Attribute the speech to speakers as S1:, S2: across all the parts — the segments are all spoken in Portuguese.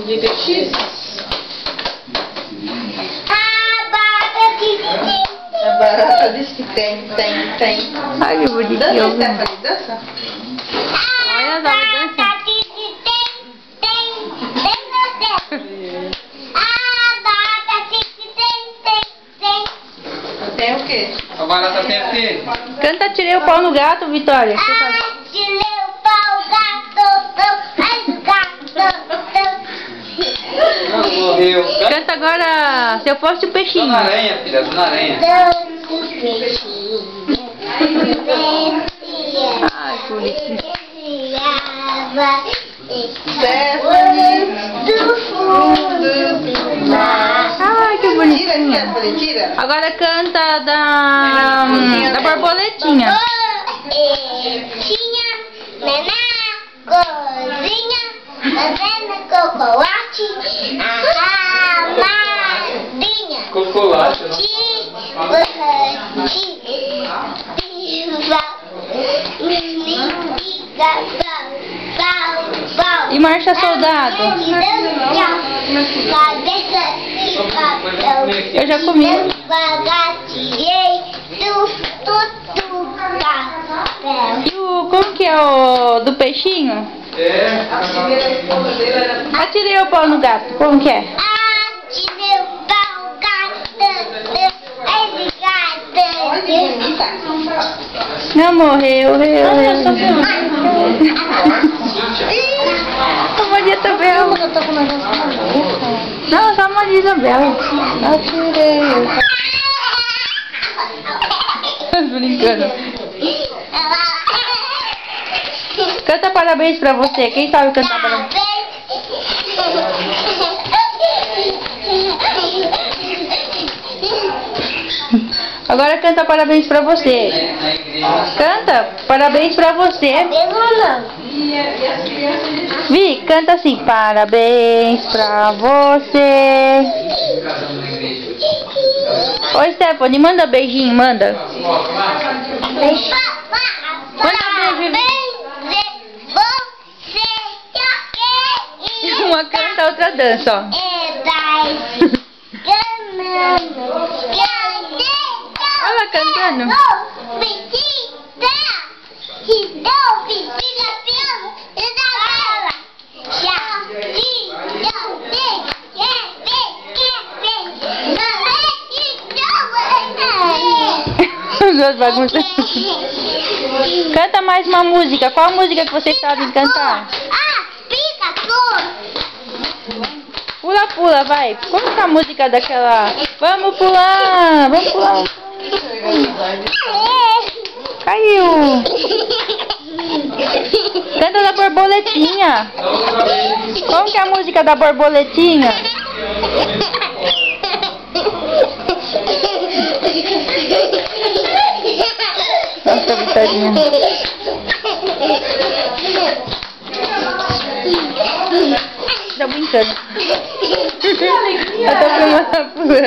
S1: Diga X. A barata disse que tem.
S2: Ai, que bonitinho.
S1: Dança, Stephanie, dança.
S2: Olha, ela vai dançar.
S1: Tem o quê?
S3: A barata tem o quê?
S2: Canta Tirei o Pau no Gato, Vitória. Você sabe?
S3: Não, morreu.
S2: Canta agora Se Eu Fosse o Peixinho.
S3: Dona Aranha, filha, Dona Aranha.
S2: Ai, que bonitinho.
S1: Stephanie do fundo do mar.
S2: Ai, que bonitinho.
S1: Tira, Stephanie, tira.
S2: Agora canta da borboletinha.
S4: Tinha na cozinha, fazendo chocolate, a madrinha.
S3: Chocolate, não?
S2: E Marcha Soldado? Eu já comi. E como que é o do peixinho?
S3: É.
S2: Atirei o pau no gato. Como que é? Não morreu. A Maria Isabel. Não, só a Maria Isabel. Atirei. Brincando. Canta parabéns pra você. Quem sabe cantar parabéns? Agora canta parabéns pra você. Canta parabéns pra você. Vi, canta assim. Parabéns pra você. Oi, Stephanie, manda beijinho, manda. Uma canta, a outra dança, ó. Olha ela cantando. Duas bagunças. Canta mais uma música. Qual música que vocês sabem cantar? Pula, pula, vai. Como que é a música daquela? Vamos pular, vamos pular. Caiu. Canta da borboletinha. Como que é a música da borboletinha? Nossa, Vitorinha. Tá brincando. Eu tô filmando a pula.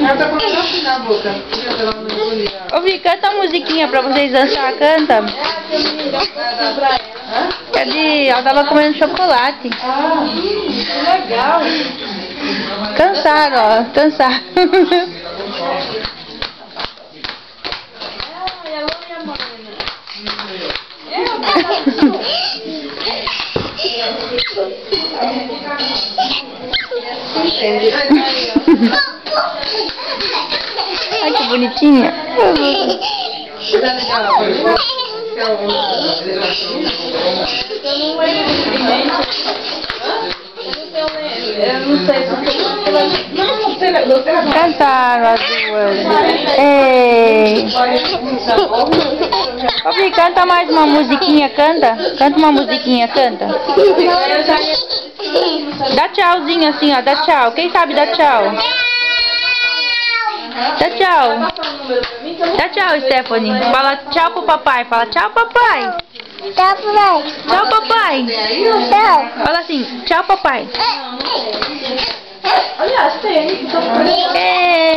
S1: Ela tá colocando assim na boca.
S2: Ô, Vi, canta a musiquinha pra vocês dançar. Canta. Ela tava comendo chocolate.
S1: Ah, que legal.
S2: Cansaram, ó. Cansaram. Ai, que bonitinha. Cantaram as duas. Ei. Ô, Vi, canta mais uma musiquinha, canta. Canta uma musiquinha, canta. Dá tchauzinho assim, ó. Dá tchau. Quem sabe dar tchau? Dá tchau. Dá tchau, Stephanie. Fala tchau pro papai. Fala tchau, papai.
S4: Tchau, papai.
S2: Tchau, papai.
S4: Tchau.
S2: Fala assim, tchau, papai.
S1: Aliás, tem.
S2: É.